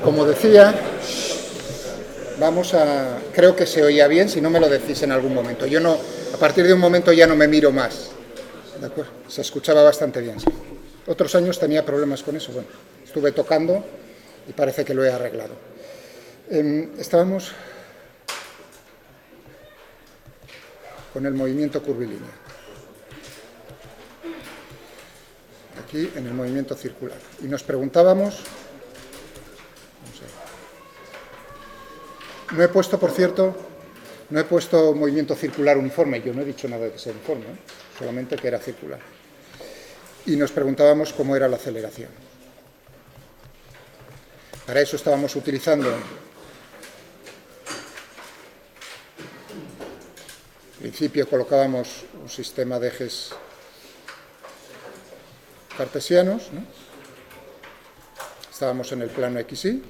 Como decía, creo que se oía bien, si no me lo decís en algún momento. Yo no, a partir de un momento ya no me miro más. ¿De acuerdo? Se escuchaba bastante bien. Sí. Otros años tenía problemas con eso. Bueno, estuve tocando y parece que lo he arreglado. Estábamos con el movimiento curvilíneo. Aquí en el movimiento circular. Y nos preguntábamos... No he puesto, por cierto, no he puesto movimiento circular uniforme. Yo no he dicho nada de que sea uniforme, solamente que era circular. Y nos preguntábamos cómo era la aceleración. Para eso estábamos utilizando... En principio colocábamos un sistema de ejes cartesianos, ¿no? Estábamos en el plano XY,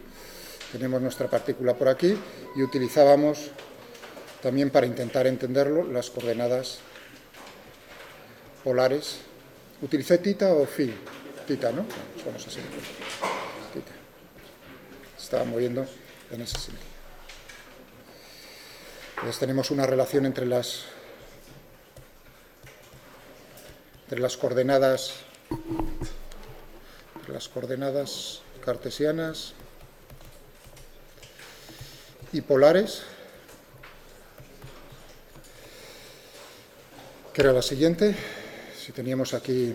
tenemos nuestra partícula por aquí y utilizábamos también, para intentar entenderlo, las coordenadas polares. ¿Utilicé tita o phi? Tita, ¿no? Vamos así. Tita. Estaba moviendo en ese sentido. Entonces tenemos una relación entre las coordenadas cartesianas y polares, que era la siguiente. Si teníamos aquí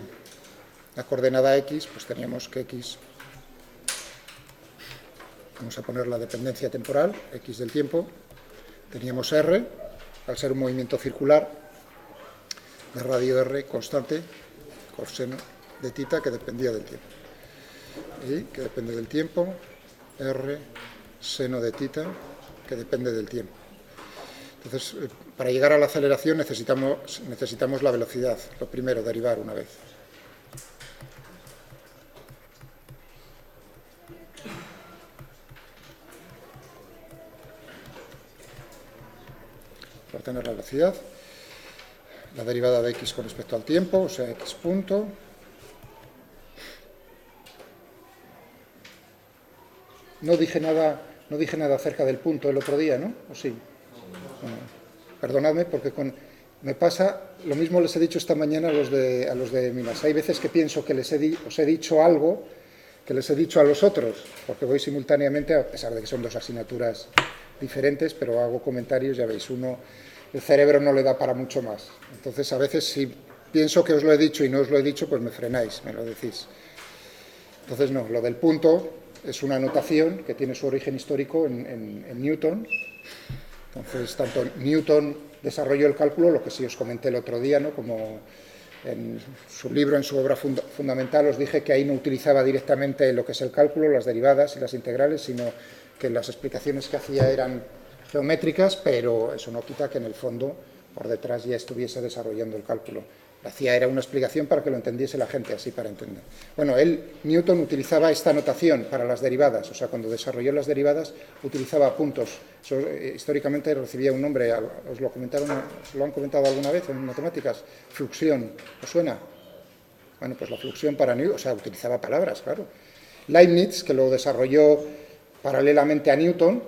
la coordenada x, pues teníamos que x, vamos a poner la dependencia temporal, x del tiempo, teníamos r, al ser un movimiento circular, de radio r constante, coseno de tita, que dependía del tiempo. Y que depende del tiempo, r, seno de tita, que depende del tiempo. Entonces, para llegar a la aceleración necesitamos la velocidad. Lo primero, derivar una vez. Para tener la velocidad, la derivada de x con respecto al tiempo, o sea, x punto. No dije nada acerca del punto el otro día, ¿no? ¿O sí? Bueno, perdonadme, porque me pasa, lo mismo les he dicho esta mañana a los de Minas. Hay veces que pienso que os he dicho algo que les he dicho a los otros, porque voy simultáneamente, a pesar de que son dos asignaturas diferentes, pero hago comentarios, ya veis, el cerebro no le da para mucho más. Entonces, a veces, si pienso que os lo he dicho y no os lo he dicho, pues me frenáis, me lo decís. Entonces, no, lo del punto es una notación que tiene su origen histórico en Newton. Entonces, tanto Newton desarrolló el cálculo, lo que sí os comenté el otro día, ¿no? Como en su libro, en su obra fundamental, os dije que ahí no utilizaba directamente lo que es el cálculo, las derivadas y las integrales, sino que las explicaciones que hacía eran geométricas, pero eso no quita que en el fondo, por detrás, ya estuviese desarrollando el cálculo. Era una explicación para que lo entendiese la gente, así para entender. Bueno, Newton utilizaba esta notación para las derivadas, o sea, cuando desarrolló las derivadas utilizaba puntos. Eso, históricamente recibía un nombre, ¿os lo han comentado alguna vez en matemáticas? Fluxión, ¿os suena? Bueno, pues la fluxión para Newton, o sea, utilizaba palabras, claro. Leibniz, que lo desarrolló paralelamente a Newton,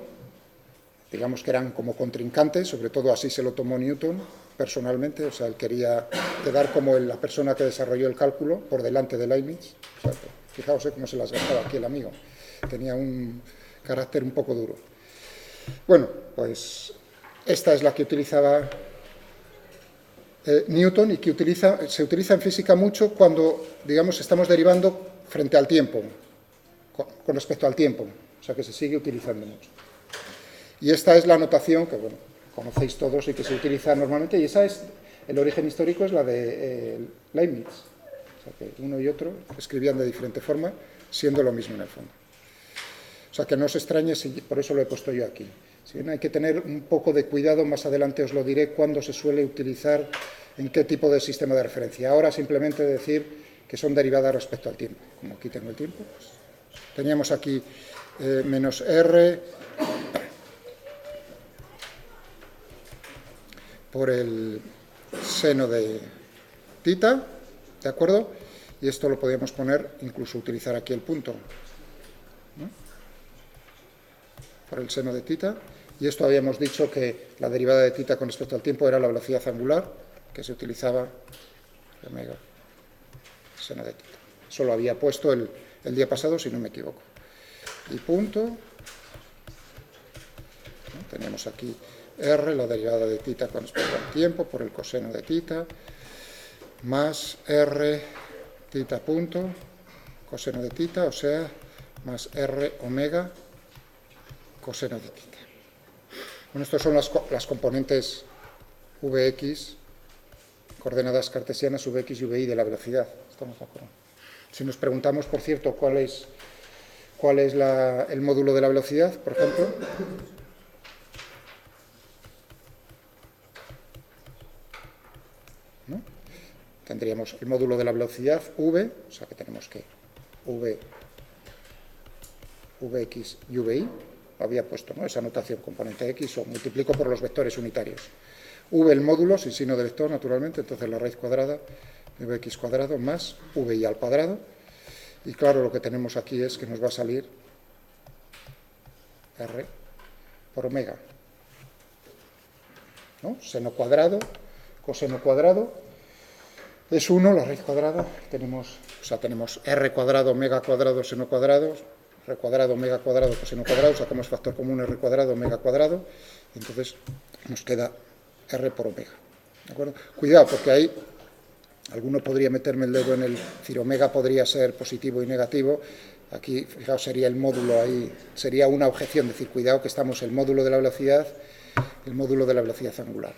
digamos que eran como contrincantes, sobre todo así se lo tomó Newton personalmente, o sea, él quería quedar como la persona que desarrolló el cálculo por delante de Leibniz. O sea, fijaos cómo se las gastaba aquí el amigo, tenía un carácter un poco duro. Bueno, pues esta es la que utilizaba Newton y que se utiliza en física mucho cuando, digamos, estamos derivando frente al tiempo, con respecto al tiempo, o sea que se sigue utilizando mucho. Y esta es la notación que, bueno, conocéis todos y que se utiliza normalmente, y esa es, el origen histórico es la de Leibniz. O sea que uno y otro escribían de diferente forma, siendo lo mismo en el fondo. O sea que no os extrañe, por eso lo he puesto yo aquí. Si bien hay que tener un poco de cuidado, más adelante os lo diré cuándo se suele utilizar, en qué tipo de sistema de referencia. Ahora simplemente decir que son derivadas respecto al tiempo. Como aquí tengo el tiempo, pues teníamos aquí menos r por el seno de tita, ¿de acuerdo? Y esto lo podríamos poner, incluso utilizar aquí el punto, ¿no? por el seno de tita, y esto habíamos dicho que la derivada de tita con respecto al tiempo era la velocidad angular, que se utilizaba omega seno de tita. Eso lo había puesto el día pasado, si no me equivoco. Y punto. ¿No? Tenemos aquí R, la derivada de tita con respecto al tiempo, por el coseno de tita, más R tita punto, coseno de tita, o sea, más R omega coseno de tita. Bueno, estas son las componentes Vx, coordenadas cartesianas Vx y Vi de la velocidad. ¿Estamos de acuerdo? Si nos preguntamos, por cierto, cuál es el módulo de la velocidad, por ejemplo, ¿no? Tendríamos el módulo de la velocidad V, o sea que tenemos que Vx y Vi, había puesto, ¿no?, esa notación, componente X, o multiplico por los vectores unitarios. V el módulo, sin signo de vector, naturalmente, entonces la raíz cuadrada de Vx cuadrado más Vi al cuadrado, y claro, lo que tenemos aquí es que nos va a salir R por omega, ¿no? Seno cuadrado, coseno cuadrado, es 1, la raíz cuadrada, tenemos R cuadrado, omega cuadrado, seno cuadrado, R cuadrado, omega cuadrado, coseno cuadrado, sacamos factor común R cuadrado, omega cuadrado, y entonces nos queda R por omega, ¿de acuerdo? Cuidado, porque ahí alguno podría meterme el dedo en el, decir, omega podría ser positivo y negativo, aquí, fijaos, sería el módulo ahí, sería una objeción, decir, cuidado que estamos el módulo de la velocidad angular,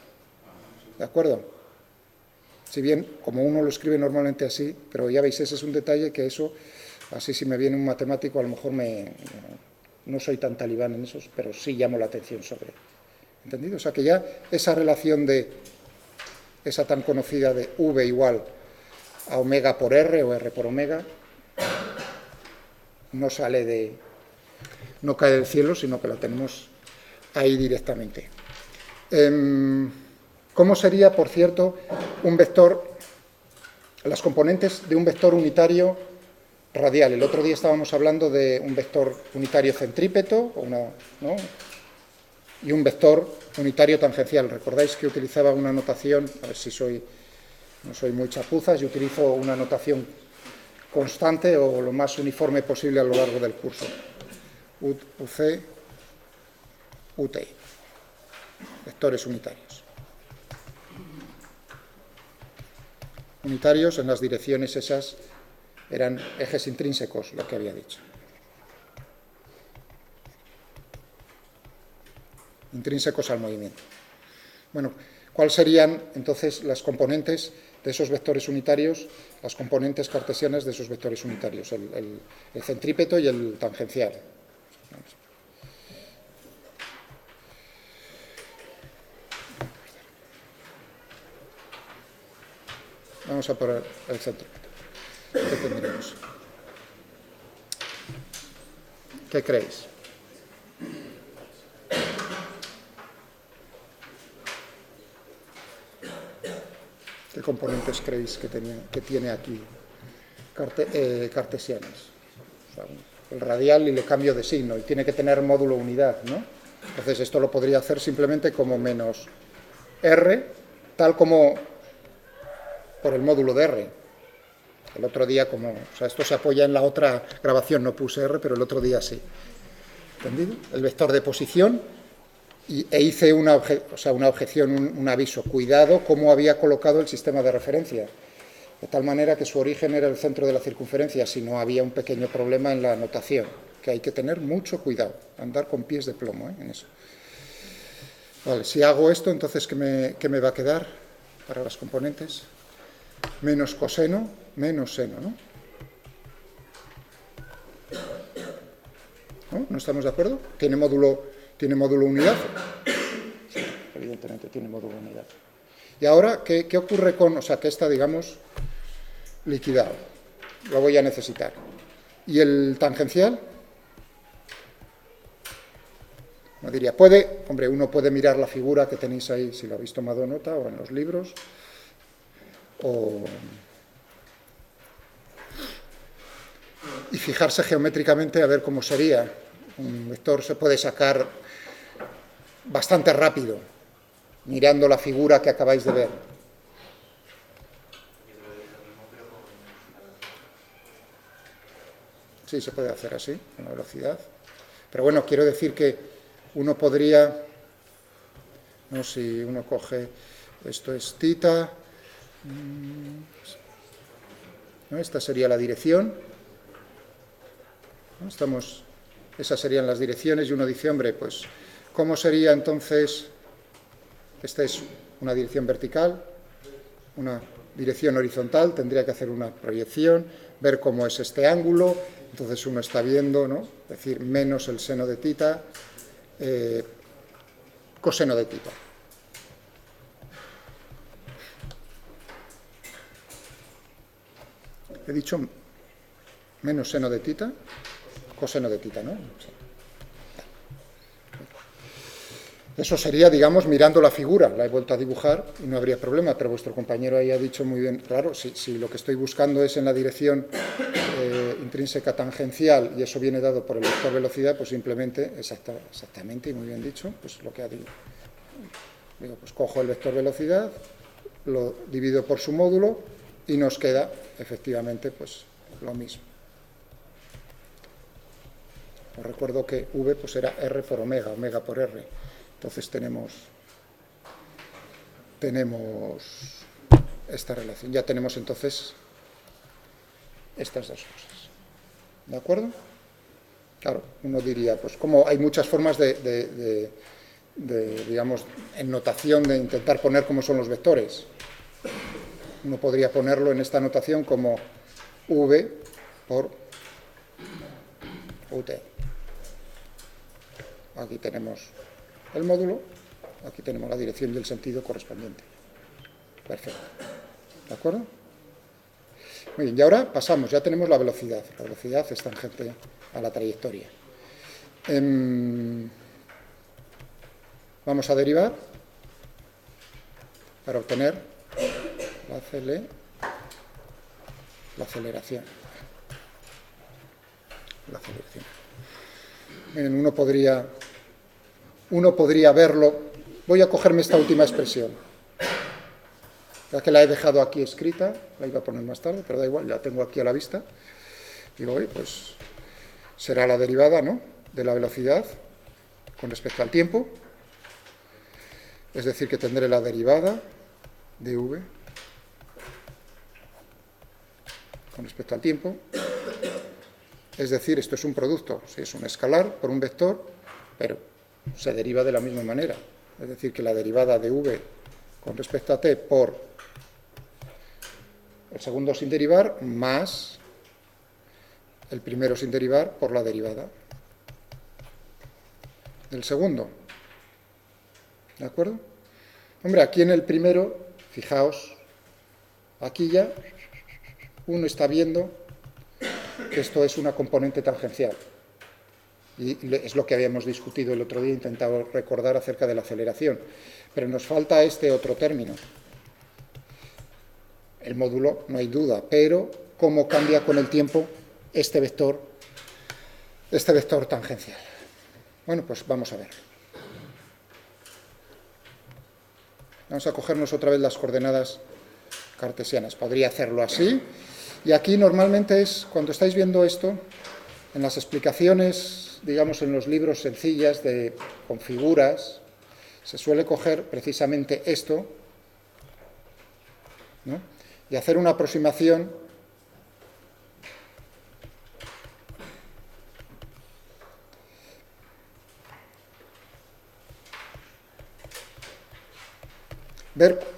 ¿de acuerdo? Si bien, como uno lo escribe normalmente así, pero ya veis, ese es un detalle que eso, así si me viene un matemático, a lo mejor no soy tan talibán en eso, pero sí llamo la atención sobre, ¿entendido? O sea que ya esa relación esa tan conocida de V igual a omega por R o R por omega, no cae del cielo, sino que la tenemos ahí directamente. ¿Cómo sería, por cierto, un vector, las componentes de un vector unitario radial? El otro día estábamos hablando de un vector unitario centrípeto, ¿no?, y un vector unitario tangencial. ¿Recordáis que utilizaba una notación? A ver si no soy muy chapuzas, yo utilizo una notación constante o lo más uniforme posible a lo largo del curso. UC, UT. Vectores unitarios. Unitarios en las direcciones esas eran ejes intrínsecos, lo que había dicho. Intrínsecos al movimiento. Bueno, ¿cuáles serían entonces las componentes de esos vectores unitarios, las componentes cartesianas de esos vectores unitarios, el centrípeto y el tangencial? Vamos a poner el centrípeto. ¿Qué tendremos? ¿Qué creéis? ¿Qué componentes creéis que tiene aquí cartesianos? O sea, el radial y le cambio de signo, y tiene que tener módulo unidad, ¿no? Entonces esto lo podría hacer simplemente como menos R, tal como por el módulo de R. El otro día esto se apoya en la otra grabación, no puse R, pero el otro día sí. ¿Entendido? El vector de posición, e hice una objeción, un aviso. Cuidado cómo había colocado el sistema de referencia, de tal manera que su origen era el centro de la circunferencia, si no había un pequeño problema en la notación, que hay que tener mucho cuidado, andar con pies de plomo, en eso. Vale, si hago esto, entonces, ¿qué me va a quedar para las componentes? Menos coseno, menos seno, ¿no? ¿No estamos de acuerdo? ¿Tiene módulo unidad? Sí, evidentemente tiene módulo unidad. Y ahora, ¿qué ocurre que está, digamos, liquidado? Lo voy a necesitar. ¿Y el tangencial? No diría, uno puede mirar la figura que tenéis ahí, si lo habéis tomado nota, o en los libros, y fijarse geométricamente a ver cómo sería Un vector se puede sacar bastante rápido, mirando la figura que acabáis de ver. Sí, se puede hacer así, con la velocidad. Pero bueno, quiero decir que uno podría, no, si uno coge, esto es θ, ¿no? Esta sería la dirección, ¿no? Esas serían las direcciones, y uno dice, hombre, pues, ¿cómo sería entonces? Esta es una dirección vertical, una dirección horizontal, tendría que hacer una proyección, ver cómo es este ángulo, entonces uno está viendo, ¿no? Es decir, menos el seno de θ, coseno de θ. He dicho menos seno de θ, coseno de θ, ¿no? Eso sería, digamos, mirando la figura. La he vuelto a dibujar y no habría problema, pero vuestro compañero ahí ha dicho muy bien, claro, si lo que estoy buscando es en la dirección intrínseca tangencial y eso viene dado por el vector velocidad, pues simplemente, exactamente, y muy bien dicho, pues lo que ha dicho. Digo, pues cojo el vector velocidad, lo divido por su módulo y nos queda, efectivamente, pues lo mismo. Os recuerdo que V pues era R por omega, omega por R. Entonces tenemos esta relación. Ya tenemos entonces estas dos cosas. ¿De acuerdo? Claro, uno diría, pues como hay muchas formas de digamos, en notación de intentar poner cómo son los vectores. Uno podría ponerlo en esta notación como V por UT. Aquí tenemos el módulo, aquí tenemos la dirección y el sentido correspondiente. Perfecto. ¿De acuerdo? Muy bien, y ahora pasamos, ya tenemos la velocidad. La velocidad es tangente a la trayectoria. Vamos a derivar para obtener la aceleración. Miren, uno podría verlo. Voy a cogerme esta última expresión, ya que la he dejado aquí escrita, la iba a poner más tarde, pero da igual, la tengo aquí a la vista. Digo, pues será la derivada, ¿no?, de la velocidad con respecto al tiempo, es decir, que tendré la derivada de v con respecto al tiempo, es decir, esto es un producto, si es un escalar por un vector, pero se deriva de la misma manera, es decir, que la derivada de v con respecto a t por el segundo sin derivar más el primero sin derivar por la derivada del segundo. ¿De acuerdo? Hombre, aquí en el primero, fijaos, aquí ya uno está viendo que esto es una componente tangencial. Y es lo que habíamos discutido el otro día, intentado recordar acerca de la aceleración. Pero nos falta este otro término. El módulo, no hay duda, pero cómo cambia con el tiempo este vector tangencial. Bueno, pues vamos a ver. Vamos a cogernos otra vez las coordenadas cartesianas. Podría hacerlo así. Y aquí normalmente es, cuando estáis viendo esto, en las explicaciones, digamos, en los libros sencillas con figuras, se suele coger precisamente esto, ¿no?, y hacer una aproximación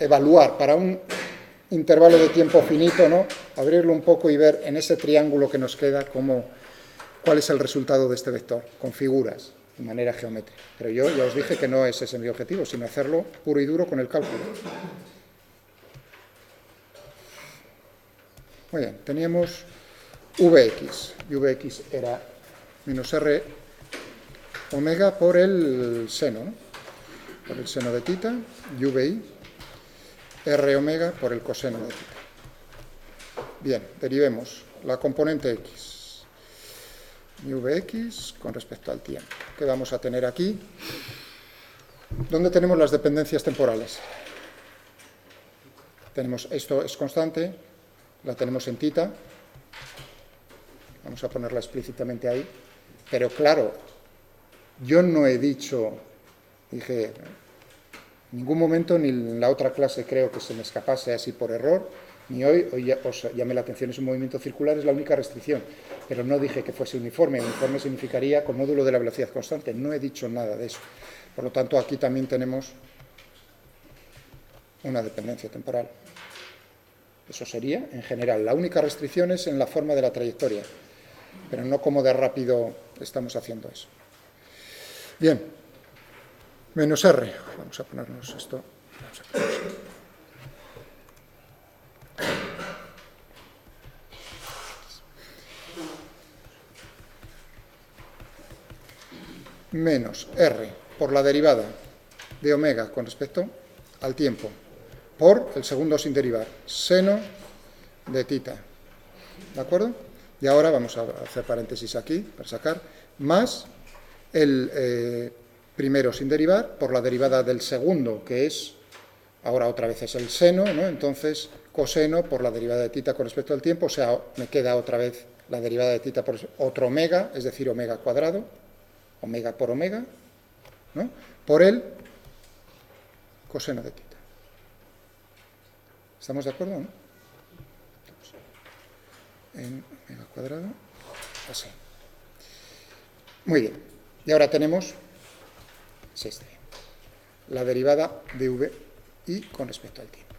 evaluar para un intervalo de tiempo finito, ¿no?, abrirlo un poco y ver en ese triángulo que nos queda cuál es el resultado de este vector, con figuras, de manera geométrica. Pero yo ya os dije que no es ese mi objetivo, sino hacerlo puro y duro con el cálculo. Muy bien, teníamos Vx, y Vx era menos R omega por el seno, ¿no?, por el seno de θ, y Vi, R omega por el coseno de θ. Bien, derivemos la componente X. mi Vx con respecto al tiempo. ¿Qué vamos a tener aquí? ¿Dónde tenemos las dependencias temporales? Tenemos, esto es constante, la tenemos en θ, vamos a ponerla explícitamente ahí, pero claro, yo no he dicho, dije, en ningún momento, ni en la otra clase creo que se me escapase así por error, ni hoy ya, os llamé la atención, es un movimiento circular, es la única restricción, pero no dije que fuese uniforme, uniforme significaría con módulo de la velocidad constante, no he dicho nada de eso. Por lo tanto, aquí también tenemos una dependencia temporal. Eso sería, en general, la única restricción es en la forma de la trayectoria, pero no como de rápido estamos haciendo eso. Bien, menos R, vamos a ponernos esto, vamos a ponernos esto. Menos R por la derivada de omega con respecto al tiempo, por el segundo sin derivar, seno de θ. ¿De acuerdo? Y ahora vamos a hacer paréntesis aquí para sacar, más el primero sin derivar por la derivada del segundo, que es, ahora otra vez es el seno, ¿no? Entonces coseno por la derivada de θ con respecto al tiempo, o sea, me queda otra vez la derivada de θ por otro omega, es decir, omega cuadrado, omega por omega, ¿no? Por el coseno de θ. ¿Estamos de acuerdo, no? En omega cuadrado, así. Muy bien. Y ahora tenemos la derivada de v y con respecto al tiempo.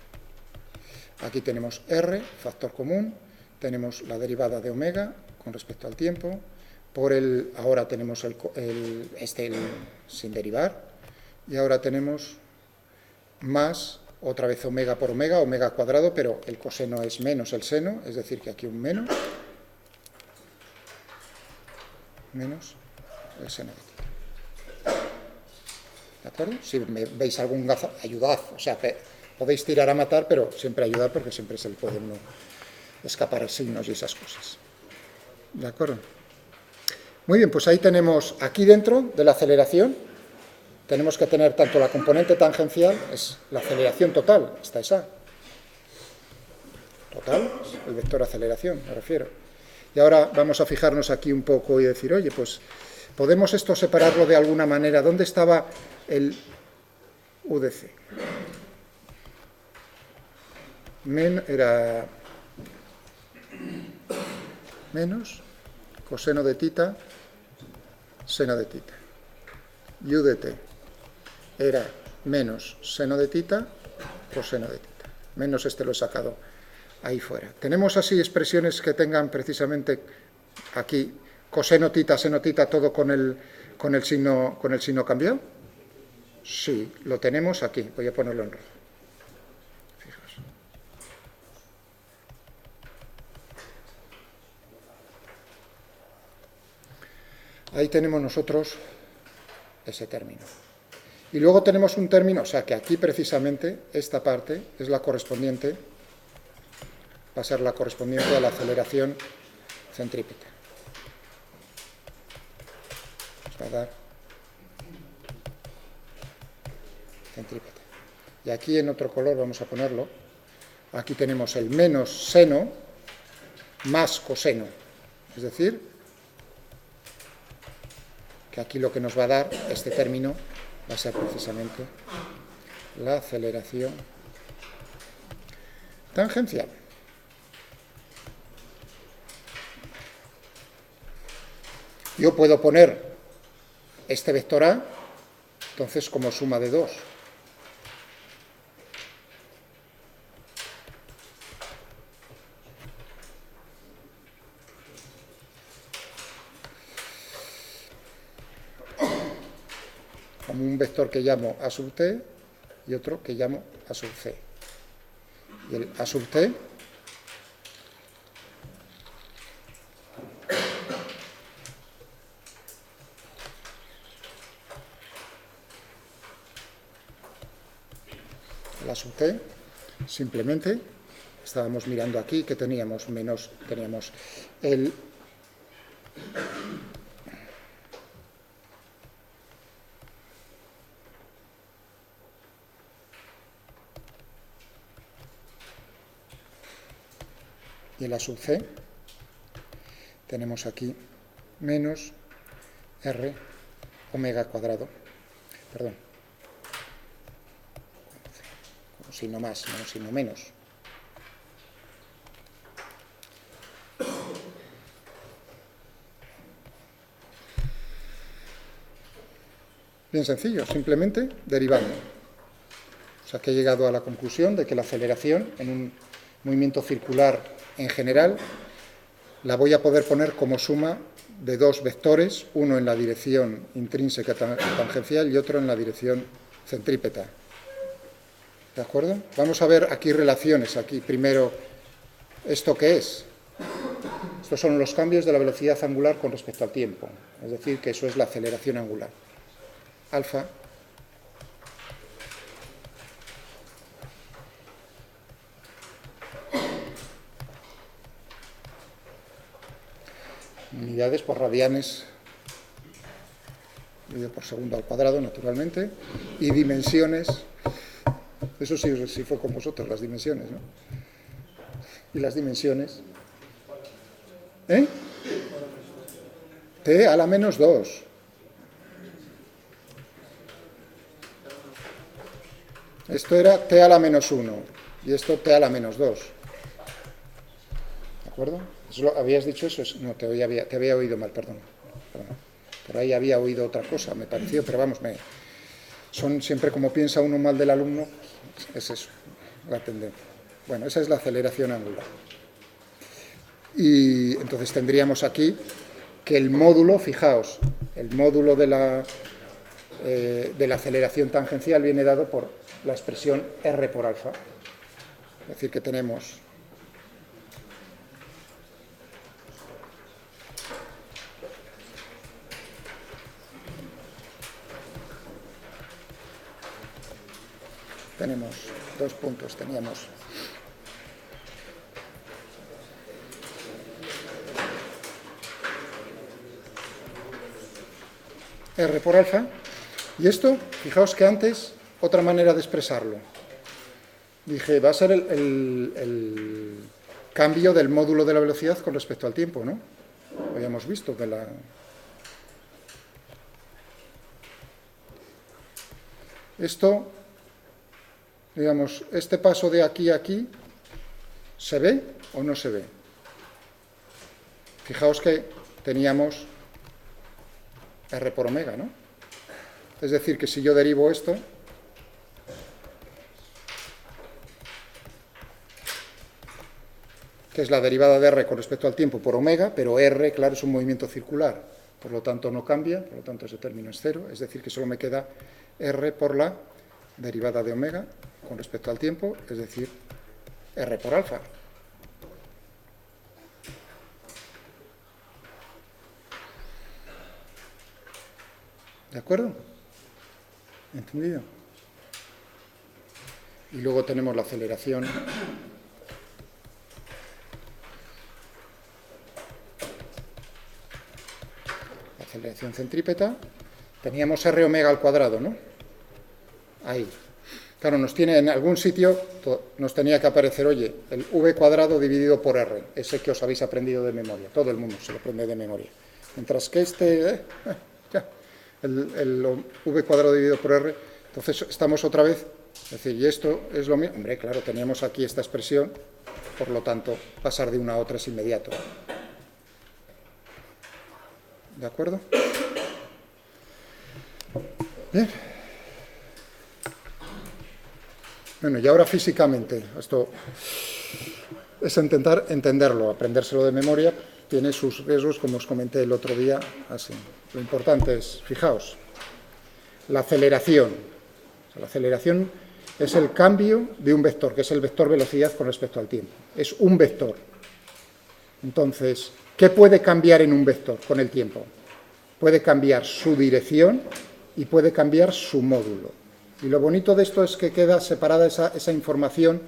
Aquí tenemos r, factor común, tenemos la derivada de omega con respecto al tiempo, por el, ahora tenemos el sin derivar, y ahora tenemos más, otra vez omega por omega, omega cuadrado, pero el coseno es menos el seno, es decir, que aquí un menos el seno de θ. ¿De acuerdo? Si veis algún gazo, ayudad, o sea, podéis tirar a matar, pero siempre ayudar porque siempre se le puede uno escapar signos y esas cosas. ¿De acuerdo? Muy bien, pues ahí tenemos, aquí dentro de la aceleración, tenemos que tener tanto la componente tangencial, es la aceleración total, esta es A. Total, el vector aceleración, me refiero. Y ahora vamos a fijarnos aquí un poco y decir, oye, pues, ¿podemos esto separarlo de alguna manera? ¿Dónde estaba el UDC? Era menos coseno de θ, seno de θ. Y UDT era menos seno de θ, coseno de θ. Menos lo he sacado ahí fuera. ¿Tenemos así expresiones que tengan precisamente aquí coseno θ, seno θ, todo con el signo cambiado? Sí, lo tenemos aquí. Voy a ponerlo en rojo. Fijaos. Ahí tenemos nosotros ese término. Y luego tenemos un término, o sea que aquí precisamente esta parte es la correspondiente, va a ser la correspondiente a la aceleración centrípeta. Nos va a dar centrípeta. Y aquí en otro color vamos a ponerlo, aquí tenemos el menos seno más coseno, es decir, que aquí lo que nos va a dar este término va a ser precisamente la aceleración tangencial. Yo puedo poner este vector A, entonces, como suma de 2. Como un vector que llamo A sub t y otro que llamo A sub c. Y el A sub t la sub t, simplemente estábamos mirando aquí que teníamos el y en la sub c tenemos aquí menos r omega cuadrado, perdón, como signo más, no signo menos. Bien sencillo, simplemente derivando. O sea que he llegado a la conclusión de que la aceleración en un movimiento circular en general la voy a poder poner como suma de dos vectores, uno en la dirección intrínseca tangencial y otro en la dirección centrípeta. ¿De acuerdo? Vamos a ver aquí relaciones. Aquí primero, ¿esto qué es? Estos son los cambios de la velocidad angular con respecto al tiempo. Es decir, que eso es la aceleración angular. Alfa unidades por radianes dividido por segundo al cuadrado, naturalmente, y dimensiones, eso sí fue con vosotros, las dimensiones, ¿no? Y las dimensiones, t a la menos 2. Esto era t a la menos 1 y esto t a la menos 2. ¿De acuerdo? ¿Habías dicho eso? No, te había oído mal, perdón. Por ahí había oído otra cosa, me pareció, pero vamos, son siempre como piensa uno mal del alumno, es eso, la tendencia. Bueno, esa es la aceleración angular. Y entonces tendríamos aquí que el módulo, fijaos, el módulo de la aceleración tangencial viene dado por la expresión R por alfa. Es decir, que tenemos dos puntos, teníamos R por alfa, y esto, fijaos que antes, otra manera de expresarlo, dije, va a ser el cambio del módulo de la velocidad con respecto al tiempo, ¿no? Lo habíamos visto que esto, digamos, este paso de aquí a aquí, ¿se ve o no se ve? Fijaos que teníamos R por omega, ¿no? Es decir, que si yo derivo esto, que es la derivada de R con respecto al tiempo por omega, pero R, claro, es un movimiento circular, por lo tanto no cambia, por lo tanto ese término es cero, es decir, que solo me queda R por la derivada de omega con respecto al tiempo, es decir, R por alfa. ¿De acuerdo? ¿Entendido? Y luego tenemos la aceleración centrípeta. Teníamos R omega al cuadrado, ¿no? Ahí. Claro, en algún sitio nos tenía que aparecer, oye, el v cuadrado dividido por R, ese que os habéis aprendido de memoria. Todo el mundo se lo aprende de memoria. Mientras que el v cuadrado dividido por R, entonces estamos otra vez, es decir, y esto es lo mismo. Hombre, claro, teníamos aquí esta expresión, por lo tanto, pasar de una a otra es inmediato. ¿De acuerdo? Bien. Bueno, y ahora físicamente, esto es intentar entenderlo, aprendérselo de memoria, tiene sus riesgos, como os comenté el otro día, así. Lo importante es, fijaos, la aceleración. O sea, la aceleración es el cambio de un vector, que es el vector velocidad con respecto al tiempo. Es un vector. Entonces, ¿qué puede cambiar en un vector con el tiempo? Puede cambiar su dirección y puede cambiar su módulo. Y lo bonito de esto es que queda separada esa información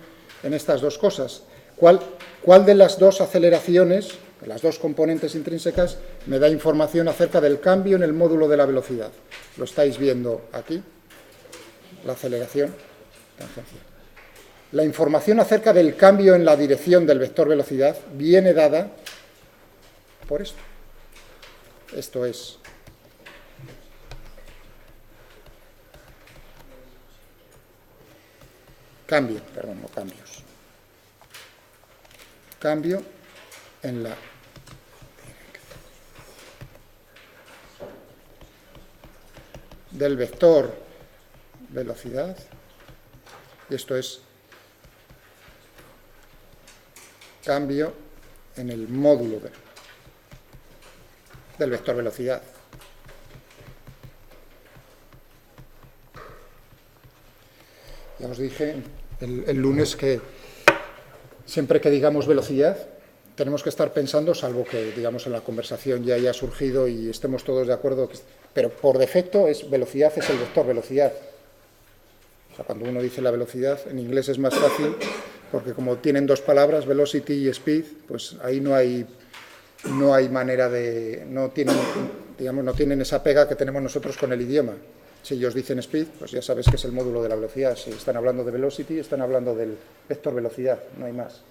en estas dos cosas. ¿Cuál de las dos aceleraciones, de las dos componentes intrínsecas, me da información acerca del cambio en el módulo de la velocidad? Lo estáis viendo aquí, la aceleración tangencial. La información acerca del cambio en la dirección del vector velocidad viene dada por esto. Esto es cambio, perdón, no cambios. Cambio en la del vector velocidad, y esto es cambio en el módulo del vector velocidad. Ya os dije el lunes que siempre que digamos velocidad tenemos que estar pensando, salvo que digamos en la conversación ya haya surgido y estemos todos de acuerdo, pero por defecto velocidad es el vector velocidad. O sea, cuando uno dice la velocidad, en inglés es más fácil, porque como tienen dos palabras, velocity y speed, pues ahí no hay manera de, no tienen esa pega que tenemos nosotros con el idioma. Si ellos dicen speed, pues ya sabes que es el módulo de la velocidad. Si están hablando de velocity, están hablando del vector velocidad, no hay más.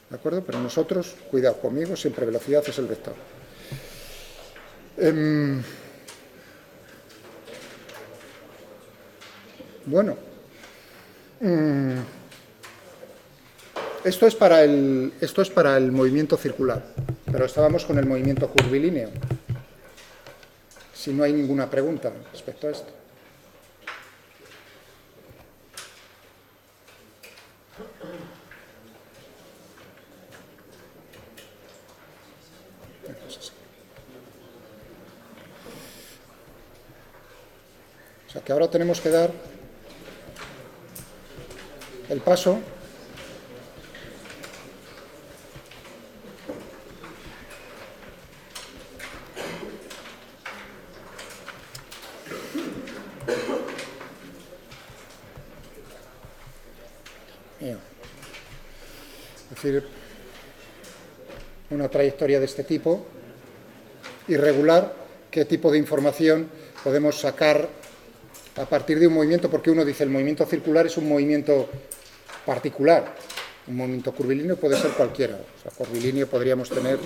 ¿De acuerdo? Pero nosotros, cuidado conmigo, siempre velocidad es el vector. Bueno, esto es para el movimiento circular, pero estábamos con el movimiento curvilíneo. Si no hay ninguna pregunta respecto a esto. O sea que ahora tenemos que dar el paso es decir, una trayectoria de este tipo irregular, qué tipo de información podemos sacar a partir de un movimiento, porque uno dice el movimiento circular es un movimiento particular, un movimiento curvilíneo puede ser cualquiera, o sea, curvilíneo podríamos tener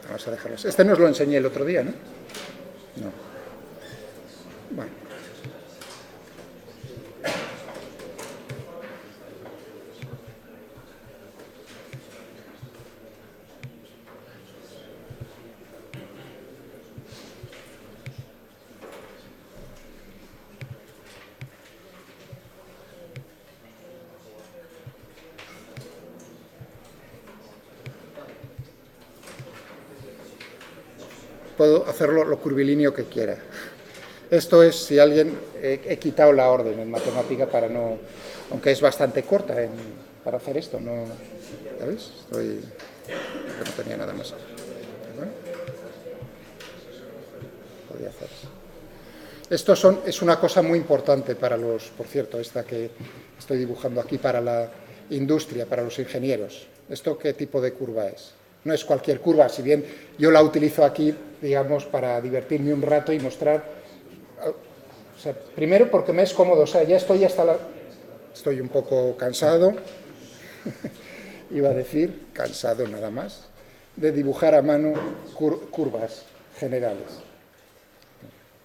vamos a dejarlos. Este nos lo enseñé el otro día, ¿no? No. Bueno. Puedo hacerlo lo curvilíneo que quiera. Esto es si alguien... He quitado la orden en matemática para no... Aunque es bastante corta para hacer esto, no... ¿Sabéis? No tenía nada más. ¿Bueno? Podía hacer eso. Esto es una cosa muy importante para los... Por cierto, esta que estoy dibujando aquí para la industria, para los ingenieros. ¿Esto qué tipo de curva es? No es cualquier curva, si bien yo la utilizo aquí, digamos, para divertirme un rato y mostrar... O sea, primero porque me es cómodo, o sea, ya estoy Estoy un poco cansado, iba a decir, cansado nada más, de dibujar a mano curvas generales.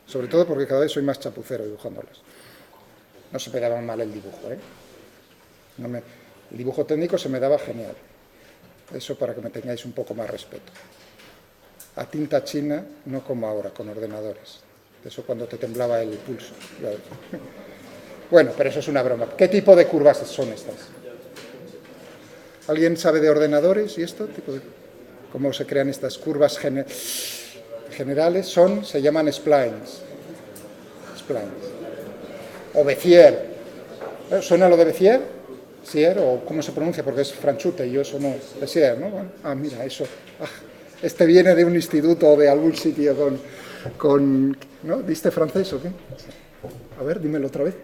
Sobre todo porque cada vez soy más chapucero dibujándolas. No se me daba mal el dibujo, ¿eh? El dibujo técnico se me daba genial. Eso para que me tengáis un poco más respeto. A tinta china, no como ahora, con ordenadores. Eso cuando te temblaba el pulso. Bueno, pero eso es una broma. ¿Qué tipo de curvas son estas? ¿Alguien sabe de ordenadores y esto? ¿Cómo se crean estas curvas generales? Se llaman splines. O Bézier. ¿Suena lo de Bézier? ¿Bézier? ¿O cómo se pronuncia? Porque es franchute y yo eso no. Bézier, ¿no? Bueno, mira, eso. Este viene de un instituto o de algún sitio ¿no? ¿Diste francés o qué? A ver, dímelo otra vez.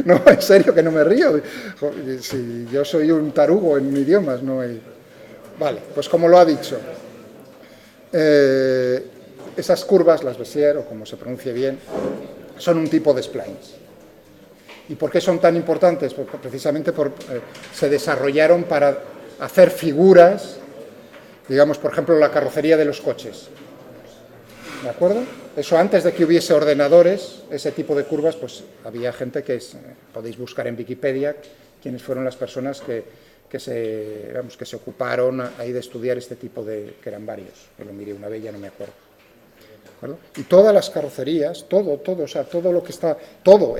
No, en serio que no me río. Si yo soy un tarugo en idiomas, no hay... Vale, pues como lo ha dicho, esas curvas, las Bézier, o como se pronuncie bien, son un tipo de splines. ¿Y por qué son tan importantes? Pues precisamente se desarrollaron para hacer figuras, digamos, por ejemplo, la carrocería de los coches. ¿De acuerdo? Eso antes de que hubiese ordenadores, ese tipo de curvas, pues había gente podéis buscar en Wikipedia quiénes fueron las personas que se ocuparon ahí de estudiar este tipo que eran varios. Yo lo miré una vez, ya no me acuerdo. ¿De acuerdo? Y todas las carrocerías, todo, o sea, todo lo que está, todo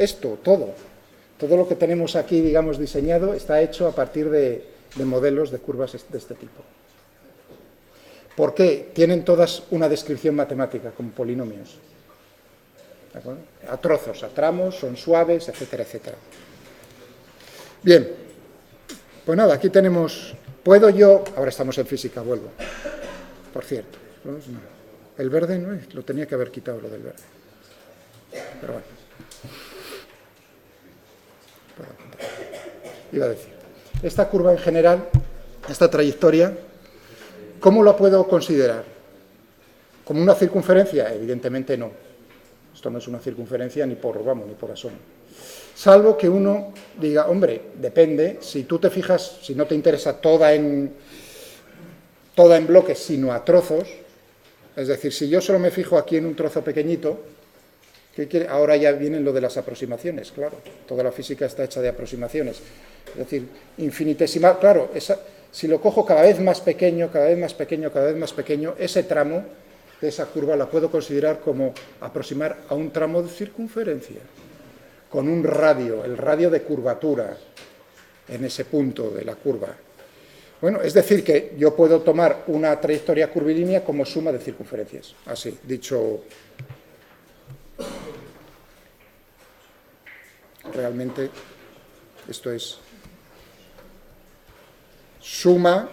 lo que tenemos aquí, digamos, diseñado, está hecho a partir de modelos de curvas de este tipo. ¿Por qué? Tienen todas una descripción matemática, como polinomios. ¿De acuerdo? A trozos, a tramos, son suaves, etcétera, etcétera. Bien, pues nada, aquí tenemos... Ahora estamos en física, vuelvo. Por cierto. El verde, ¿no? Lo tenía que haber quitado, lo del verde. Pero bueno. Iba a decir. Esta curva en general, esta trayectoria, ¿cómo la puedo considerar? ¿Como una circunferencia? Evidentemente no. Esto no es una circunferencia ni por asomo. Salvo que uno diga, hombre, depende, si tú te fijas, si no te interesa toda en bloques, sino a trozos, es decir, si yo solo me fijo aquí en un trozo pequeñito, ahora ya viene lo de las aproximaciones, claro, toda la física está hecha de aproximaciones, es decir, infinitesimal, claro, si lo cojo cada vez más pequeño, ese tramo de esa curva la puedo considerar como aproximar a un tramo de circunferencia, con un radio, el radio de curvatura en ese punto de la curva. Bueno, es decir que yo puedo tomar una trayectoria curvilínea como suma de circunferencias, así, dicho realmente, esto es suma,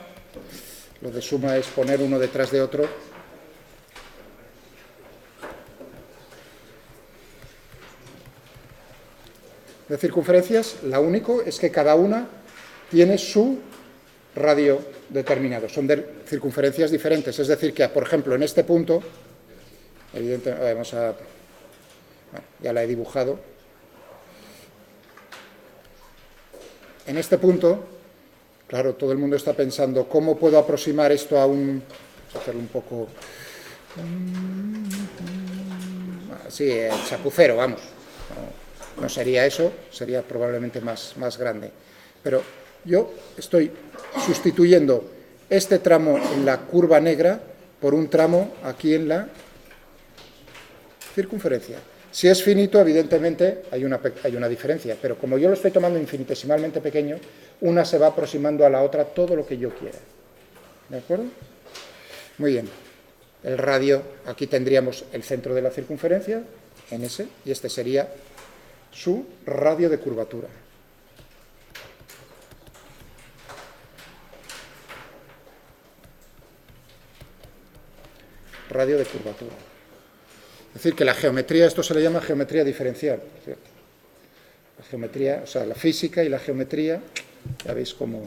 lo de suma es poner uno detrás de otro. De circunferencias, lo único es que cada una tiene su radio determinado, son de circunferencias diferentes, es decir que, por ejemplo, en este punto, evidentemente, ya la he dibujado, en este punto, claro, todo el mundo está pensando, ¿cómo puedo aproximar esto a vamos a hacerlo un poco, sí, chapucero, vamos, no sería eso, sería probablemente más grande, pero yo estoy sustituyendo este tramo en la curva negra por un tramo aquí en la circunferencia. Si es finito, evidentemente hay una diferencia, pero como yo lo estoy tomando infinitesimalmente pequeño, una se va aproximando a la otra todo lo que yo quiera. ¿De acuerdo? Muy bien. El radio, aquí tendríamos el centro de la circunferencia, en ese, y este sería su radio de curvatura. Radio de curvatura. Es decir, que la geometría, esto se le llama geometría diferencial, ¿cierto? La geometría, o sea, la física y la geometría, ya veis cómo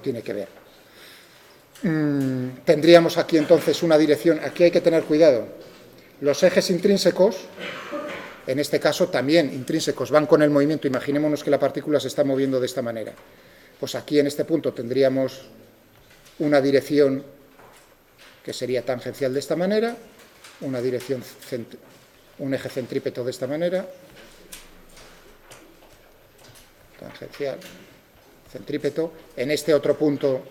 tiene que ver. Tendríamos aquí entonces una dirección, aquí hay que tener cuidado. Los ejes intrínsecos, en este caso también intrínsecos, van con el movimiento, imaginémonos que la partícula se está moviendo de esta manera. Pues aquí en este punto tendríamos una dirección que sería tangencial de esta manera, una dirección, un eje centrípeto de esta manera, tangencial, centrípeto. En este otro punto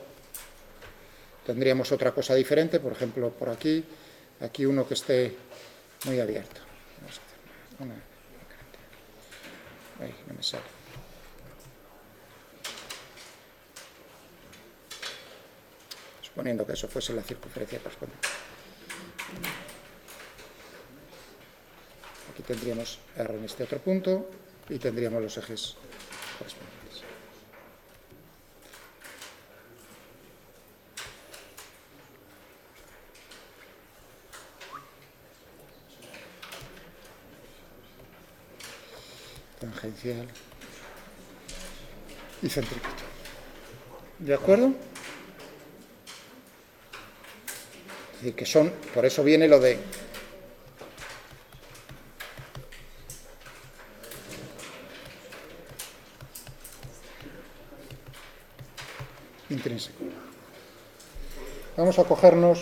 tendríamos otra cosa diferente, por ejemplo, por aquí uno que esté muy abierto. Ahí, no me sale. suponiendo que eso fuese la circunferencia correspondiente. Aquí tendríamos R en este otro punto y tendríamos los ejes correspondientes. Tangencial y centrípeto. ¿De acuerdo? Es decir, que son, por eso viene lo de intrínseco. Vamos a cogernos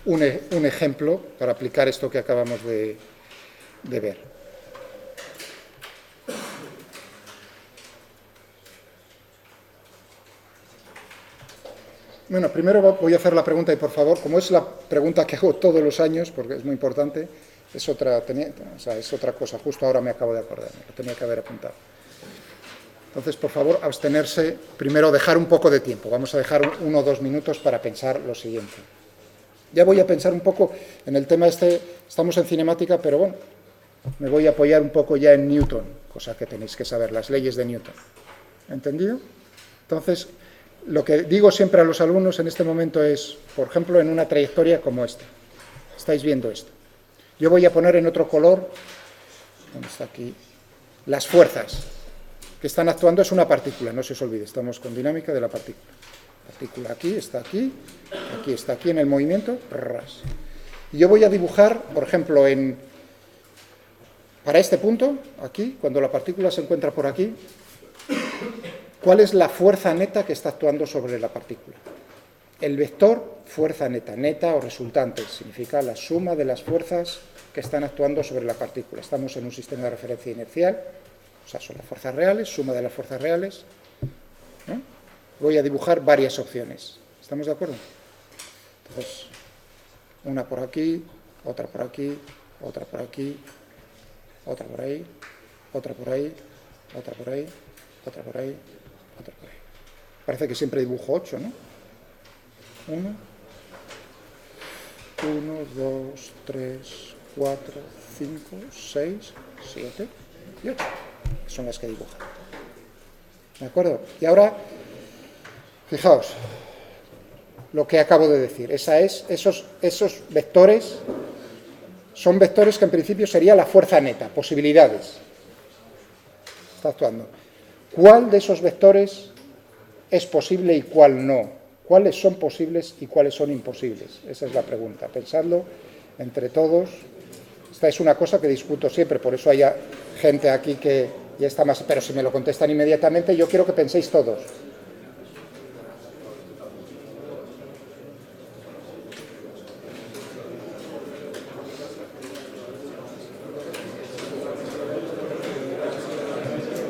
un ejemplo para aplicar esto que acabamos de ver. Bueno, primero voy a hacer la pregunta y por favor, como es la pregunta que hago todos los años, porque es muy importante, es otra cosa, justo ahora me acabo de acordar, lo tenía que haber apuntado. Entonces, por favor, abstenerse, primero dejar un poco de tiempo, vamos a dejar 1 o 2 minutos para pensar lo siguiente. Ya voy a pensar un poco en el tema este, estamos en cinemática, pero bueno, me voy a apoyar un poco ya en Newton, cosa que tenéis que saber, las leyes de Newton. ¿Entendido? Entonces, lo que digo siempre a los alumnos en este momento es, por ejemplo, en una trayectoria como esta. Estáis viendo esto. Yo voy a poner en otro color, ¿dónde está aquí? Las fuerzas que están actuando, es una partícula, no se os olvide, estamos con dinámica de la partícula. La partícula aquí está aquí en el movimiento. Y yo voy a dibujar, por ejemplo, para este punto, aquí, cuando la partícula se encuentra por aquí, ¿cuál es la fuerza neta que está actuando sobre la partícula? El vector fuerza neta, neta o resultante, significa la suma de las fuerzas que están actuando sobre la partícula. Estamos en un sistema de referencia inercial, o sea, son las fuerzas reales, suma de las fuerzas reales, ¿no? Voy a dibujar varias opciones. ¿Estamos de acuerdo? Entonces, una por aquí, otra por aquí, otra por aquí, otra por ahí, otra por ahí, otra por ahí, otra por ahí, otra por ahí. Parece que siempre dibujo 8, ¿no? 1, 2, 3, 4, 5, 6, 7 y 8. Son las que dibujo. ¿De acuerdo? Y ahora, fijaos, lo que acabo de decir. Esos vectores son vectores que en principio sería la fuerza neta, posibilidades. Está actuando. ¿Cuál de esos vectores es posible y cuál no? ¿Cuáles son posibles y cuáles son imposibles? Esa es la pregunta. Pensadlo entre todos. Esta es una cosa que discuto siempre, por eso hay gente aquí que ya está más... Pero si me lo contestan inmediatamente, yo quiero que penséis todos.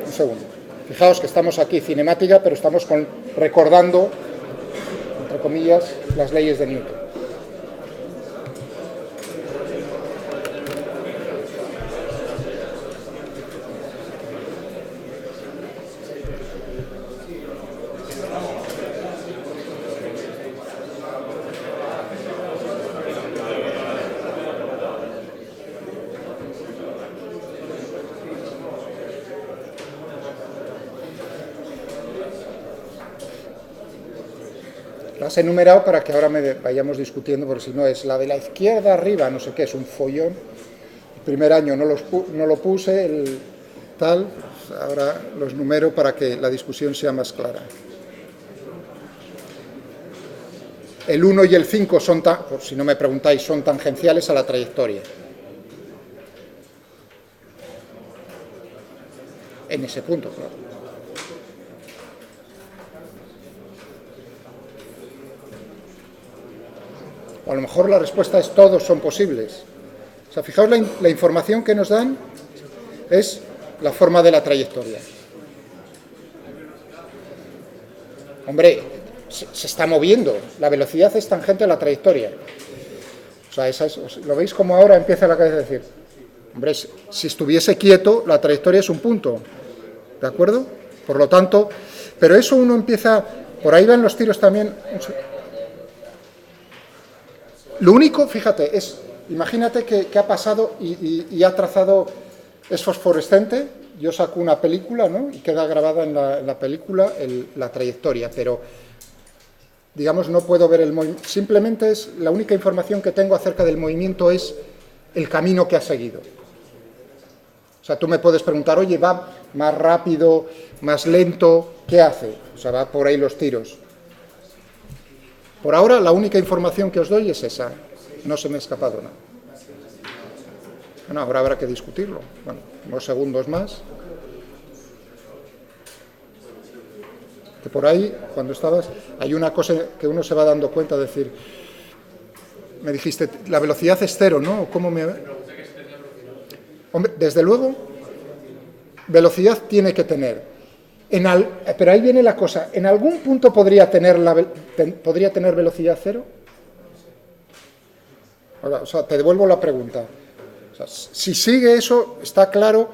Un segundo. Fijaos que estamos aquí, cinemática, pero estamos recordando, entre comillas, las leyes de Newton. Las he enumerado para que ahora vayamos discutiendo, porque si no es la de la izquierda arriba, no sé qué, es un follón. El primer año no lo puse, el tal, ahora los numero para que la discusión sea más clara. El 1 y el 5 son, por si no me preguntáis, son tangenciales a la trayectoria. En ese punto, claro. O a lo mejor la respuesta es todos son posibles. O sea, fijaos la información que nos dan es la forma de la trayectoria. Hombre, se está moviendo, la velocidad es tangente a la trayectoria. O sea, ¿lo veis como ahora empieza la cabeza a decir? Hombre, si estuviese quieto, la trayectoria es un punto, ¿de acuerdo? Por lo tanto, pero eso uno empieza, por ahí van los tiros también. Lo único, fíjate, es, imagínate que ha pasado y ha trazado, es fosforescente, yo saco una película, ¿no? Y queda grabada en la película la trayectoria, pero, digamos, no puedo ver el movimiento, simplemente es, la única información que tengo acerca del movimiento es el camino que ha seguido. O sea, tú me puedes preguntar, oye, ¿va más rápido, más lento? ¿Qué hace? O sea, va por ahí los tiros. Por ahora, la única información que os doy es esa. No se me ha escapado nada. Bueno, ahora habrá que discutirlo. Bueno, unos segundos más. Que por ahí, cuando estabas, hay una cosa que uno se va dando cuenta, decir, me dijiste, la velocidad es cero, ¿no? ¿Cómo me...? Hombre, desde luego, velocidad tiene que tener. Pero ahí viene la cosa, ¿en algún punto podría tener velocidad cero? Ahora, o sea, te devuelvo la pregunta. O sea, si sigue eso, está claro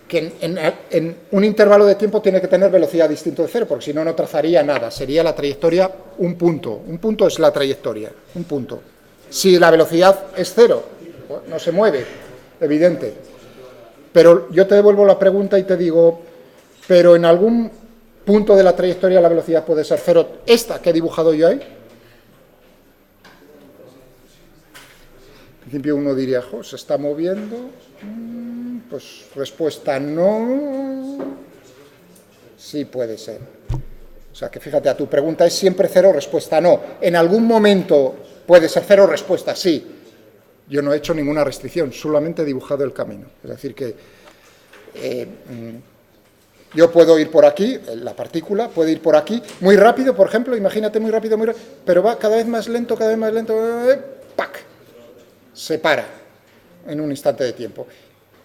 que en un intervalo de tiempo tiene que tener velocidad distinto de cero, porque si no, no trazaría nada. Sería la trayectoria un punto. Un punto es la trayectoria, un punto. Si la velocidad es cero, pues no se mueve, evidente. Pero yo te devuelvo la pregunta y te digo, pero en algún punto de la trayectoria la velocidad puede ser cero, esta que he dibujado yo ahí. En principio uno diría, se está moviendo, pues respuesta no, sí puede ser. O sea que fíjate, a tu pregunta es siempre cero, respuesta no. En algún momento puede ser cero, respuesta sí. Yo no he hecho ninguna restricción, solamente he dibujado el camino. Es decir que yo puedo ir por aquí, la partícula puede ir por aquí, muy rápido, por ejemplo, imagínate muy rápido, pero va cada vez más lento, ¡pac! Se para en un instante de tiempo.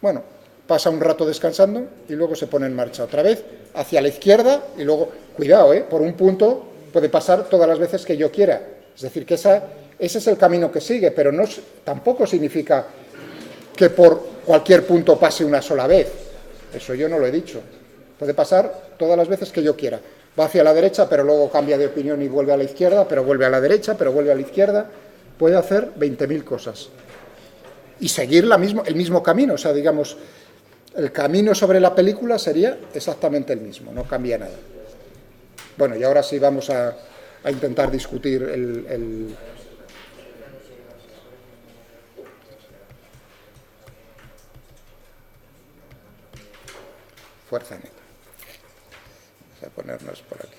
Bueno, pasa un rato descansando y luego se pone en marcha otra vez hacia la izquierda y luego, cuidado, por un punto puede pasar todas las veces que yo quiera. Es decir, que ese es el camino que sigue, pero tampoco significa que por cualquier punto pase una sola vez. Eso yo no lo he dicho. Puede pasar todas las veces que yo quiera. Va hacia la derecha, pero luego cambia de opinión y vuelve a la izquierda, pero vuelve a la derecha, pero vuelve a la izquierda. Puede hacer 20.000 cosas. Y seguir el mismo camino. O sea, digamos, el camino sobre la película sería exactamente el mismo, no cambia nada. Bueno, y ahora sí vamos a intentar discutir fuerza neta. Vamos a ponernos por aquí.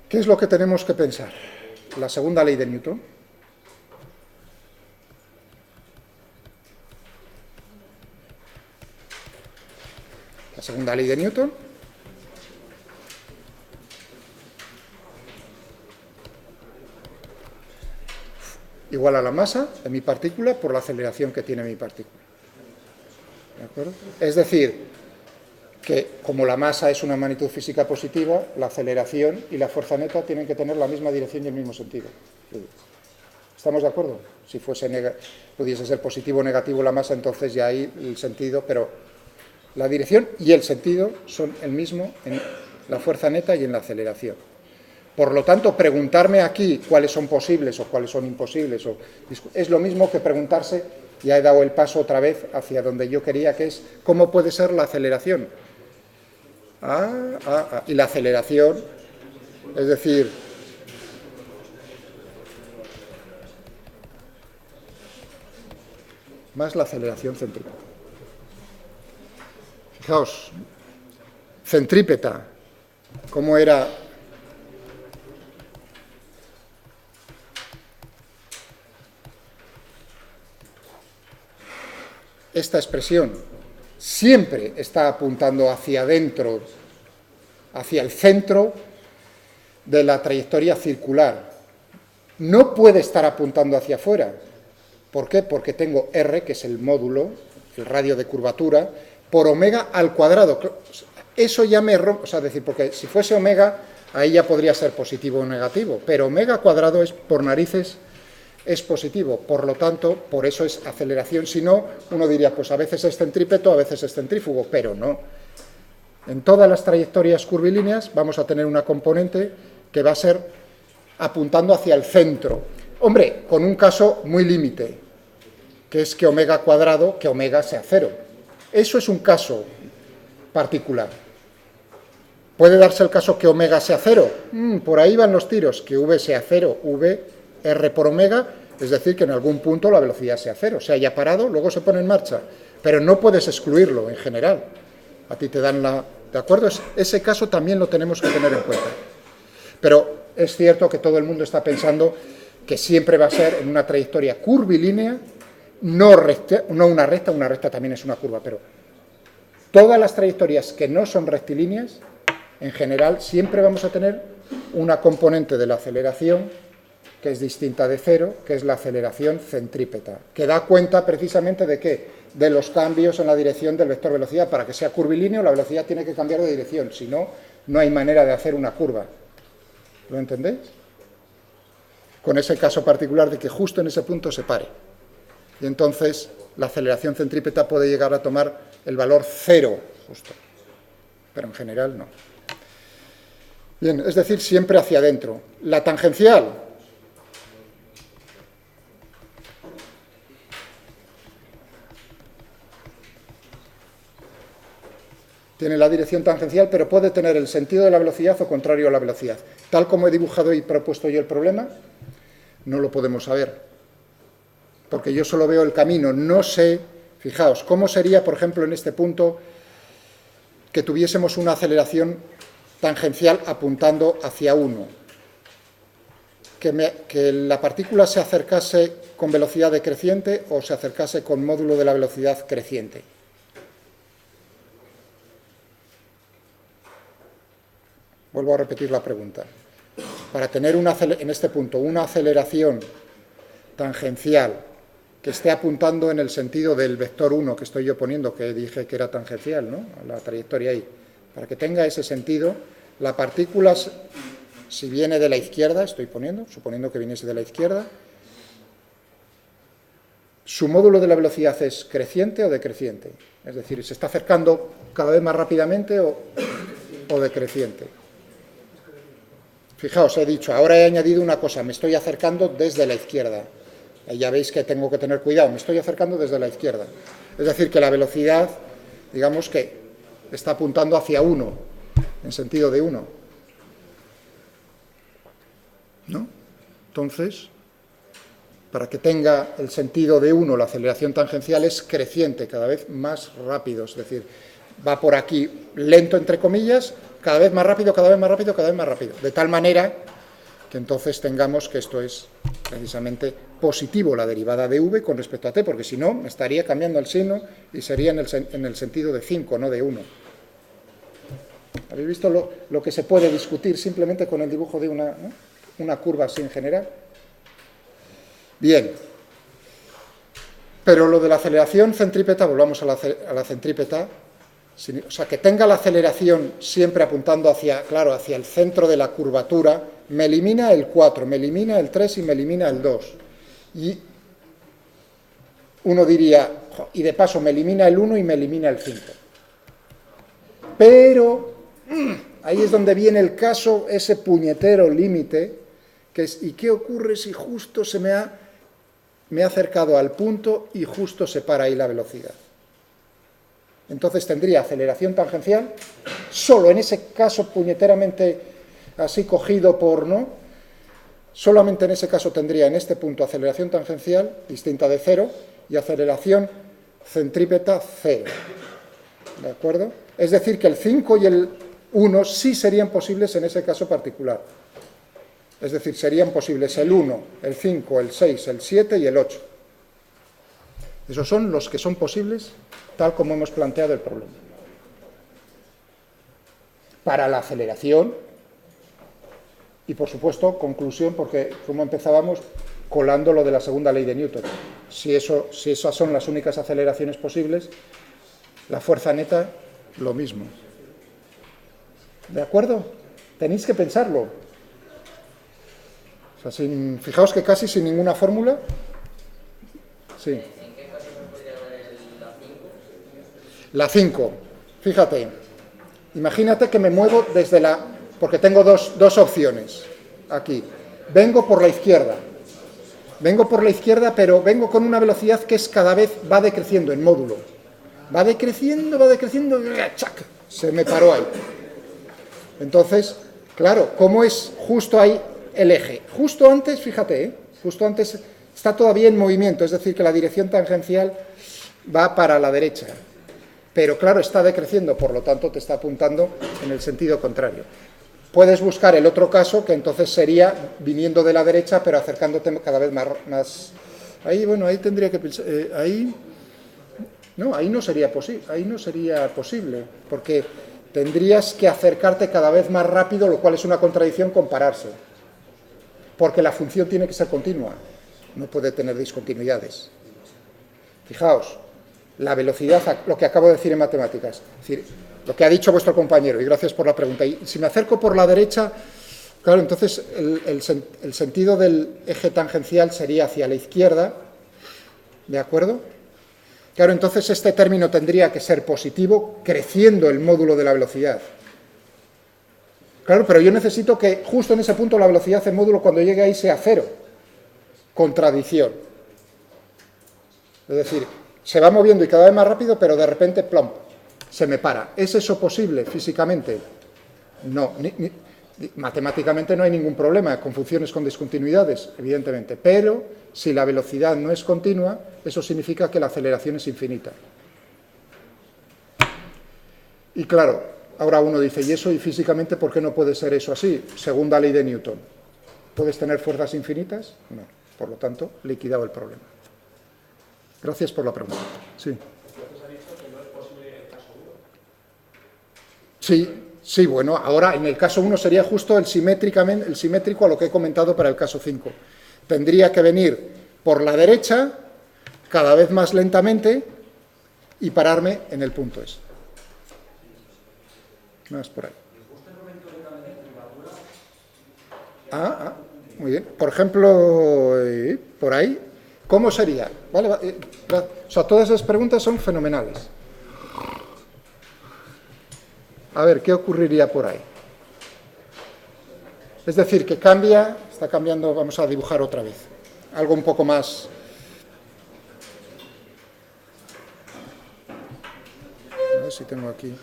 ¿Qué es lo que tenemos que pensar? La segunda ley de Newton. La segunda ley de Newton. Igual a la masa de mi partícula por la aceleración que tiene mi partícula. ¿De acuerdo? Es decir, que como la masa es una magnitud física positiva, la aceleración y la fuerza neta tienen que tener la misma dirección y el mismo sentido. ¿Estamos de acuerdo? Si pudiese ser positivo o negativo la masa, entonces ya ahí el sentido, pero la dirección y el sentido son el mismo en la fuerza neta y en la aceleración. Por lo tanto, preguntarme aquí cuáles son posibles o cuáles son imposibles es lo mismo que preguntarse, ya he dado el paso otra vez hacia donde yo quería, que es cómo puede ser la aceleración. Y la aceleración, es decir, más la aceleración centrípeta. Fijaos, centrípeta, ¿cómo era? Esta expresión siempre está apuntando hacia adentro, hacia el centro de la trayectoria circular. No puede estar apuntando hacia afuera. ¿Por qué? Porque tengo R, que es el módulo, el radio de curvatura, por omega al cuadrado. Eso ya me rompe, o sea, decir, porque si fuese omega, ahí ya podría ser positivo o negativo, pero omega cuadrado es por narices, es positivo, por lo tanto, por eso es aceleración. Si no, uno diría, pues a veces es centrípeto, a veces es centrífugo, pero no. En todas las trayectorias curvilíneas vamos a tener una componente que va a ser apuntando hacia el centro. Hombre, con un caso muy límite, que es que omega cuadrado, que omega sea cero. Eso es un caso particular. ¿Puede darse el caso que omega sea cero? Por ahí van los tiros, que v sea cero, v, r por omega, es decir, que en algún punto la velocidad sea cero, se haya parado, luego se pone en marcha, pero no puedes excluirlo en general. A ti te dan la... ¿De acuerdo? Ese caso también lo tenemos que tener en cuenta. Pero es cierto que todo el mundo está pensando que siempre va a ser en una trayectoria curvilínea, no una recta también es una curva, pero todas las trayectorias que no son rectilíneas, en general, siempre vamos a tener una componente de la aceleración que es distinta de cero, que es la aceleración centrípeta, que da cuenta precisamente de qué, de los cambios en la dirección del vector velocidad. Para que sea curvilíneo, la velocidad tiene que cambiar de dirección, si no, no hay manera de hacer una curva. ¿Lo entendéis? Con ese caso particular de que justo en ese punto se pare. Y entonces la aceleración centrípeta puede llegar a tomar el valor cero, justo. Pero en general no. Bien, es decir, siempre hacia adentro. La tangencial. Tiene la dirección tangencial, pero puede tener el sentido de la velocidad o contrario a la velocidad. Tal como he dibujado y propuesto yo el problema, no lo podemos saber. Porque yo solo veo el camino, no sé, fijaos, cómo sería, por ejemplo, en este punto, que tuviésemos una aceleración tangencial apuntando hacia 1. Que la partícula se acercase con velocidad decreciente o se acercase con módulo de la velocidad creciente. Vuelvo a repetir la pregunta. Para tener en este punto una aceleración tangencial que esté apuntando en el sentido del vector 1 que estoy yo poniendo, que dije que era tangencial, ¿no?, a la trayectoria ahí, para que tenga ese sentido, la partícula, si viene de la izquierda, suponiendo que viniese de la izquierda, su módulo de la velocidad es creciente o decreciente, es decir, se está acercando cada vez más rápidamente o decreciente. Fijaos, he dicho, ahora he añadido una cosa, me estoy acercando desde la izquierda. Ya veis que tengo que tener cuidado, me estoy acercando desde la izquierda. Es decir, que la velocidad, digamos que está apuntando hacia 1, en sentido de 1. ¿No? Entonces, para que tenga el sentido de 1, la aceleración tangencial es creciente, cada vez más rápido. Es decir, va por aquí lento, entre comillas, cada vez más rápido, cada vez más rápido, cada vez más rápido. De tal manera que entonces tengamos que esto es precisamente positivo, la derivada de v con respecto a t, porque si no, me estaría cambiando el signo y sería en el sentido de 5, no de 1. ¿Habéis visto lo que se puede discutir simplemente con el dibujo de una curva así en general? Bien. Pero lo de la aceleración centrípeta, volvamos a la centrípeta, o sea, que tenga la aceleración siempre apuntando hacia el centro de la curvatura, me elimina el 4, me elimina el 3 y me elimina el 2. Y uno diría, y de paso me elimina el 1 y me elimina el 5. Pero ahí es donde viene el caso, ese puñetero límite, que es, ¿y qué ocurre si justo me ha acercado al punto y justo se para ahí la velocidad? Entonces tendría aceleración tangencial, solo en ese caso puñeteramente así cogido por, ¿no? Solamente en ese caso tendría en este punto aceleración tangencial distinta de 0 y aceleración centrípeta 0. ¿De acuerdo? Es decir, que el 5 y el 1 sí serían posibles en ese caso particular. Es decir, serían posibles el 1, el 5, el 6, el 7 y el 8. Esos son los que son posibles tal como hemos planteado el problema. Para la aceleración, y por supuesto, conclusión, porque como empezábamos, colando lo de la segunda ley de Newton. Si esas son las únicas aceleraciones posibles, la fuerza neta, lo mismo. ¿De acuerdo? Tenéis que pensarlo. O sea, fijaos que casi sin ninguna fórmula. Sí. ¿En qué caso me podría dar la 5? La 5. Fíjate. Imagínate que me muevo desde porque tengo dos opciones aquí. vengo por la izquierda. Vengo por la izquierda, pero vengo con una velocidad que es cada vez va decreciendo en módulo. Va decreciendo, ¡chac! Se me paró ahí. Entonces, claro, ¿cómo es justo ahí el eje? Justo antes, fíjate, justo antes está todavía en movimiento, es decir, que la dirección tangencial va para la derecha. Pero claro, está decreciendo, por lo tanto te está apuntando en el sentido contrario. Puedes buscar el otro caso, que entonces sería viniendo de la derecha, pero acercándote cada vez más. Ahí, bueno, ahí tendría que pensar, ahí no sería posible, porque tendrías que acercarte cada vez más rápido, lo cual es una contradicción compararse, porque la función tiene que ser continua, no puede tener discontinuidades. Fijaos, la velocidad, lo que acabo de decir en matemáticas, es decir, lo que ha dicho vuestro compañero, y gracias por la pregunta. Y si me acerco por la derecha, claro, entonces el sentido del eje tangencial sería hacia la izquierda, ¿de acuerdo? Claro, entonces este término tendría que ser positivo, creciendo el módulo de la velocidad. Claro, pero yo necesito que justo en ese punto la velocidad del módulo cuando llegue ahí sea cero. Contradicción. Es decir, se va moviendo y cada vez más rápido, pero de repente, plom, se me para. ¿Es eso posible físicamente? No, matemáticamente no hay ningún problema con funciones con discontinuidades, evidentemente, pero si la velocidad no es continua, eso significa que la aceleración es infinita. Y claro, ahora uno dice, ¿y eso y físicamente por qué no puede ser eso así? Segunda ley de Newton. ¿Puedes tener fuerzas infinitas? No. Por lo tanto, liquidado el problema. Gracias por la pregunta. Sí. Sí, bueno, ahora en el caso 1 sería justo el simétrico a lo que he comentado para el caso 5. Tendría que venir por la derecha, cada vez más lentamente, y pararme en el punto S. Más por ahí. Muy bien. Por ejemplo, por ahí, ¿cómo sería? ¿Vale? O sea, todas esas preguntas son fenomenales. A ver, ¿qué ocurriría por ahí? Es decir, que está cambiando, vamos a dibujar otra vez. Algo un poco más... A ver si tengo aquí...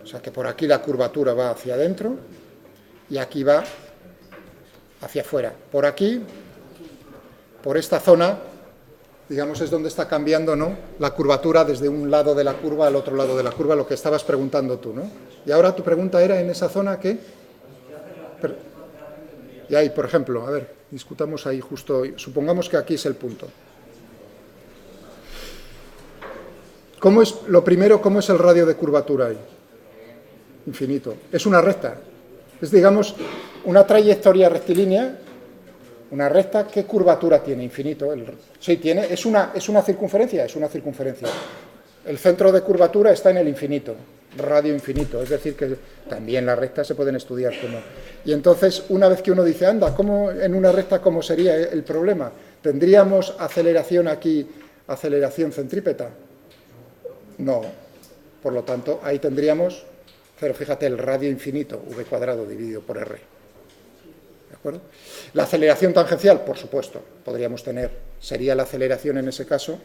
O sea, que por aquí la curvatura va hacia adentro y aquí va hacia afuera. Por aquí... Por esta zona, digamos, es donde está cambiando, ¿no?, la curvatura desde un lado de la curva al otro lado de la curva, lo que estabas preguntando tú, ¿no? Y ahora tu pregunta era en esa zona, ¿qué? Y ahí, por ejemplo, a ver, discutamos ahí justo, supongamos que aquí es el punto. Lo primero, ¿cómo es el radio de curvatura ahí? Infinito. Es una recta. Es, digamos, una trayectoria rectilínea. Una recta, ¿qué curvatura tiene? Infinito. Sí, tiene, es una circunferencia, es una circunferencia. El centro de curvatura está en el infinito, radio infinito, es decir, que también las rectas se pueden estudiar como... Y entonces, una vez que uno dice, anda, ¿cómo en una recta cómo sería el problema? ¿Tendríamos aceleración aquí, aceleración centrípeta? No. Por lo tanto, ahí tendríamos, pero fíjate, el radio infinito, v cuadrado dividido por r. ¿De acuerdo? La aceleración tangencial, por supuesto, podríamos tener, sería la aceleración en ese caso,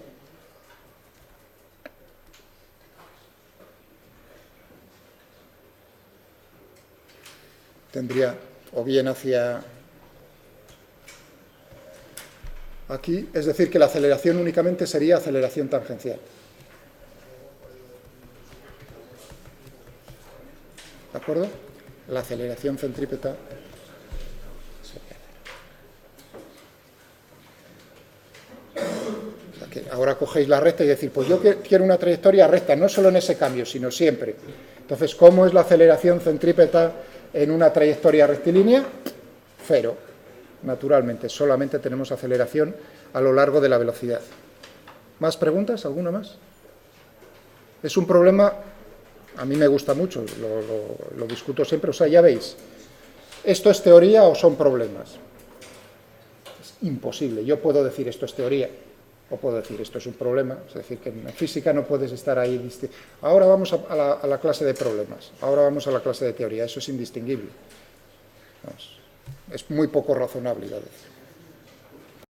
tendría o bien hacia aquí, es decir, que la aceleración únicamente sería aceleración tangencial. ¿De acuerdo? La aceleración centrípeta. Ahora cogéis la recta y decís, pues yo quiero una trayectoria recta, no solo en ese cambio, sino siempre. Entonces, ¿cómo es la aceleración centrípeta en una trayectoria rectilínea? Cero, naturalmente, solamente tenemos aceleración a lo largo de la velocidad. ¿Más preguntas? ¿Alguna más? Es un problema, a mí me gusta mucho, lo discuto siempre, o sea, ya veis, ¿esto es teoría o son problemas? Es imposible, yo puedo decir esto es teoría. O puedo decir, esto es un problema, es decir, que en física no puedes estar ahí. Ahora vamos a la clase de problemas, ahora vamos a la clase de teoría, eso es indistinguible. Es muy poco razonable, iba a decir.